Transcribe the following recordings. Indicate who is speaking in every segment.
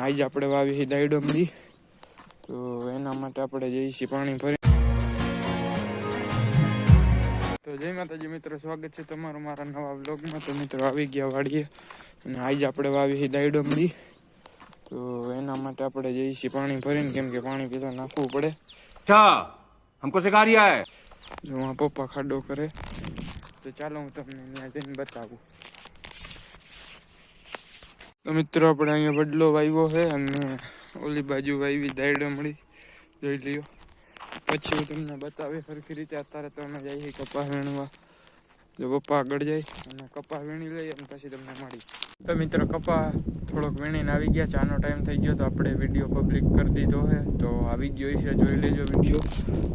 Speaker 1: આજ આપણે વાવી છે દાયડો મળી, તો એના માટે આપણે જઈએ છીએ પાણી ભરી. તો જય માતાજી મિત્રો, સ્વાગત છે તમારું મારા નવા વ્લોગમાં. તો મિત્રો આવી ગયા વાડીએ અને આજ આપણે વાવી છે દાયડો મળી, તો એના માટે આપણે જઈએ છીએ પાણી ભરીને, કેમ કે પાણી પીલા નાખવું પડે.
Speaker 2: अच्छा हमको सिखा रिया है.
Speaker 1: જો આ પપ્પા ખાડો કરે, તો ચાલો હું તમને ત્યાં જઈને બતાવું. તો મિત્રો આપણે અહીંયા વડલો વાવ્યો છે અને ઓલી બાજુ વાવી દાયડો મળી, જોઈ લ્યો. પછી હું તમને બતાવી સરખી રીતે. અત્યારે તો અમે જઈએ કપા વીણવા. જો પપ્પા આગળ જાય અને કપા વીણી લઈએ અને પછી તમને મળી. તો મિત્રો કપા થોડોક વીણીને આવી ગયા, ચાનો ટાઈમ થઈ ગયો, તો આપણે વિડીયો પબ્લિક કરી દીધો છે. તો આવી ગયો છે, જોઈ લેજો વિડીયો.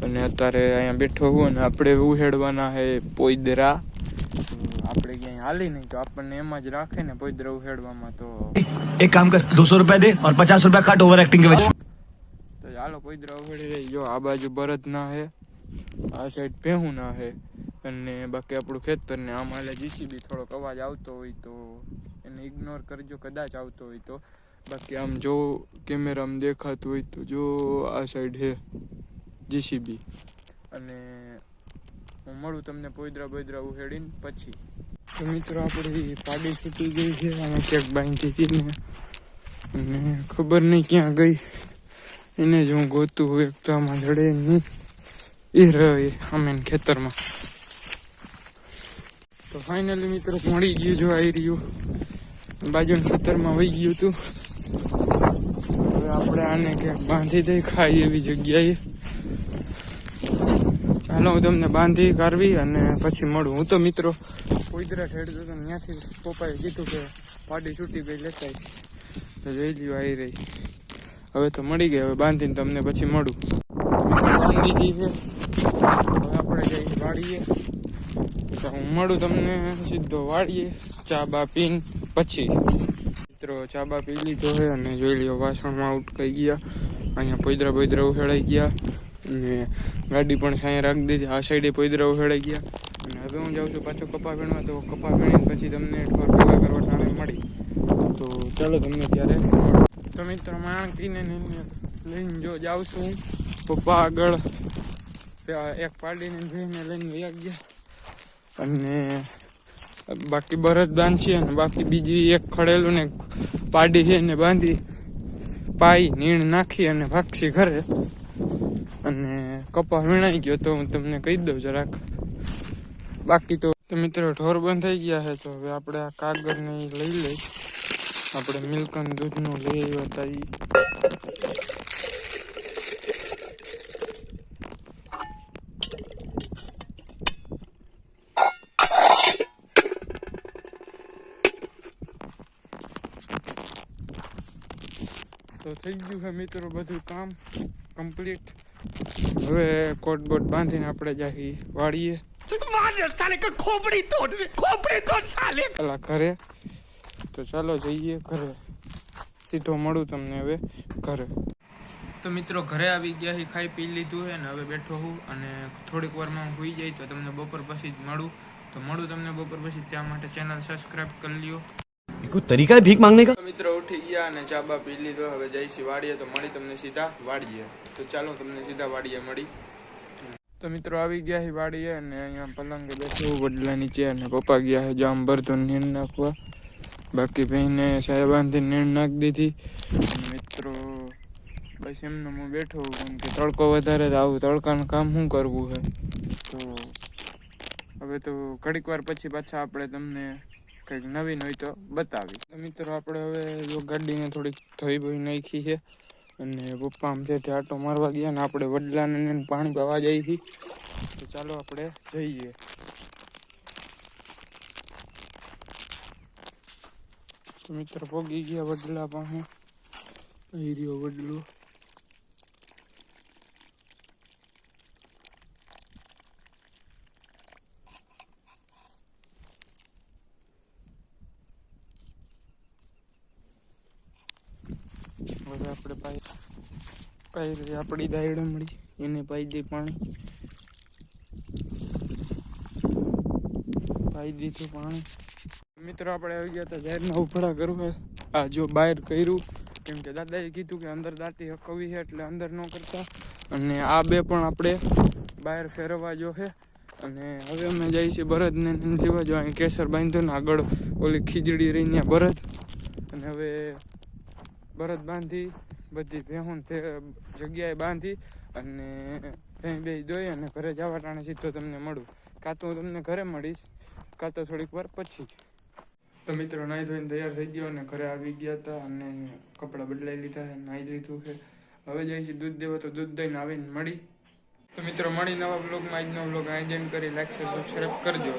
Speaker 1: અને અત્યારે અહીંયા બેઠો હું અને આપણે ઉહેડવાના છે પોઈદરા. આપણે ક્યાંય હાલી નહીં, તો આપણને એમાં જ રાખે ને પોઈદરા ઉહેડવામાં. તો
Speaker 3: एक काम कर 200 रुपया दे और 50 रुपया काट ओवर एक्टिंग के वजह.
Speaker 1: તો ચાલો પોઈદરા ઉહેડી રહી. જો આ બાજુ બળદ ના હે, આ સાઈડ ભેહું ના હે, અને બાકી આપણું ખેતર ને. આમાં એટલે જીસીબી થોડોક અવાજ આવતો હોય તો એને ઇગ્નોર કરજો, કદાચ આવતો હોય તો. બાકી આમ જો કેમેરામાં દેખાતું હોય તો જો આ સાઈડ હે જીસીબી. અને હું મળું તમને પોઈદરા ઉહેડીને પછી. તો મિત્રો આપણી પાડી છૂટી ગઈ છે, આમાં ક્યાંક બાંધી હતી ને, અને ખબર નહીં ક્યાં ગઈ. એને જ હું ગોતું હોય, એક તો આમાં જડે નહીં, એ રહે અમે ખેતરમાં. તો ફાઇનલી મિત્રો મળી ગયું, જો આવી રહ્યું બાજુના ખેતરમાં વહી ગયું હતું. હવે આપણે આને ક્યાંક બાંધી દઈ, ખાઈ એવી જગ્યાએ. ચાલો હું તમને બાંધી કાઢવી અને પછી મળું. હું તો મિત્રો પોઈદરા ઠેડતો હતો, ત્યાંથી પપ્પાએ કીધું કે પાડી છૂટી ગઈ લેતા, તો જોઈ લ્યો આવી રહી. હવે તો મળી ગઈ, હવે બાંધીને તમને પછી મળું. બાંધી ગઈ છે, હવે આપણે જઈ વાળીએ. તો હું મળું તમને સીધો વાળીએ, ચા બા પીને પછી. મિત્રો ચા બા પી લીધો છે અને જોઈ લ્યો વાસણમાં ઉટકાઈ ગયા. અહીંયા પોઈદરા ઉહેડાઈ ગયા અને ગાડી પણ સાંય રાખી દીધી. આ સાઈડે પોઈદરા ઉહેડાઈ ગયા. અને હવે હું જાઉં છું પાછો કપા વીણવા, તો કપા વીણીને પછી તમને ઠોર ભેગા કરવા ટાણે મળી. તો ચાલો તમને ત્યારે. તો મિત્રો માણકીને લઈને જો જાઉં છું, પપ્પા આગળ એક પાડીને જઈને લઈને વ્યા ગયા. અને બાકી બરદ બાંધશે અને બાકી બીજી એક ખડેલું ને પાડી છે ને બાંધી પાઈ નીણ નાખી અને ભાગશી ઘરે. અને કપા વીણાઈ ગયો તો હું તમને કહી દઉં જરાક. બાકી તો મિત્રો ઢોર બંધ થઈ ગયા છે, તો હવે આપણે આ કાગળને લઈ લઈ. આપણે મિલ્ક અને દૂધનું લઈ આવ્યા હતા એ. તો થઈ ગયું છે મિત્રો બધું કામ કમ્પ્લીટ. હવે કોટ બોટ બાંધીને આપણે જાહી વાળીએ પેલા ઘરે. તો ચાલો જઈએ ઘરે, સીધો મળું તમને હવે ઘરે. તો મિત્રો ઘરે આવી ગયા છે, ખાઈ પી લીધું છે ને હવે બેઠો હું. અને થોડીક વારમાં હું સુઈ જાય તો તમને બપોર પછી જ મળું. તો મળું તમને બપોર પછી, ત્યાં માટે ચેનલ સબસ્ક્રાઈબ કરી લ્યો.
Speaker 3: कोई तरीका है भीख मांगने का?
Speaker 1: મિત્રો ઉઠી ગયા અને ચા બા પી લીધો, હવે જઈશી વાડીએ. તો મળી તમને સીધા વાડીએ. તો ચાલો તમને સીધા વાડીએ મળી. તો મિત્રો આવી ગયા છે વાડીએ અને અહીંયા પલંગે બેઠો વડલા નીચે. અને પપ્પા ગયા છે જામ ભરતો નીણ નાખવા. બાકી ભાઈને સાહેબ બાંધી નીણ નાખી દીધી. મિત્રો બસ એમને હું બેઠો, કેમ કે તડકો વધારે તો આવું તડકાનું કામ શું કરવું છે. તો હવે તો ઘડીક વાર પછી પાછા આપણે તમને કંઈક નવીન હોય તો બતાવી. તો મિત્રો આપણે હવે જો ગાડીને થોડીક ધોઈ બોઈ નાખી છે અને પપ્પા આમ છે આટો મારવા ગયા ને આપણે વડલાને પાણી પાવા જઈએ છીએ. તો ચાલો આપણે જઈએ. તો મિત્રો પોગી ગયા વડલા પાસે. અહીં રહ્યો વડલો. હવે આપણે પાઈ આપણી દાયડો મળી, એને પાઈ દઈ પાણી. પાઈ દીધું પાણી. મિત્રો આપણે આવી ગયા હતા જાહેરના ઉભડા કરવા. આ જો બહાર કર્યું કેમ કે દાદાએ કીધું કે અંદર દાંતી હકવી છે એટલે અંદર ન કરતા. અને આ બે પણ આપણે બહાર ફેરવવા જો છે. અને હવે અમે જઈએ છીએ બળદને લેવા જો. અહીં કેસર બાંધ્યો ને આગળ ઓલી ખીજડી રહી ત્યાં બળદ. અને હવે બળદ બાંધી બધી ભેહું તે જગ્યાએ બાંધી અને ત્યાં બે દોઈ અને ઘરે જવા ટાણે સીધો તમને મળું. કાં તો હું તમને ઘરે મળીશ, કાં તો થોડીક વાર પછી. તો મિત્રો નાહી ધોઈને તૈયાર થઈ ગયો અને ઘરે આવી ગયા હતા અને કપડાં બદલાઈ લીધા છે, નાહી લીધું છે. હવે જઈશું દૂધ દેવા, તો દૂધ દઈને આવીને મળી. તો મિત્રો મળી નવા બ્લોગમાં. આજનો બ્લોગ અહીં જેમ કરી લાઈક શેર સબસ્ક્રાઈબ કરજો.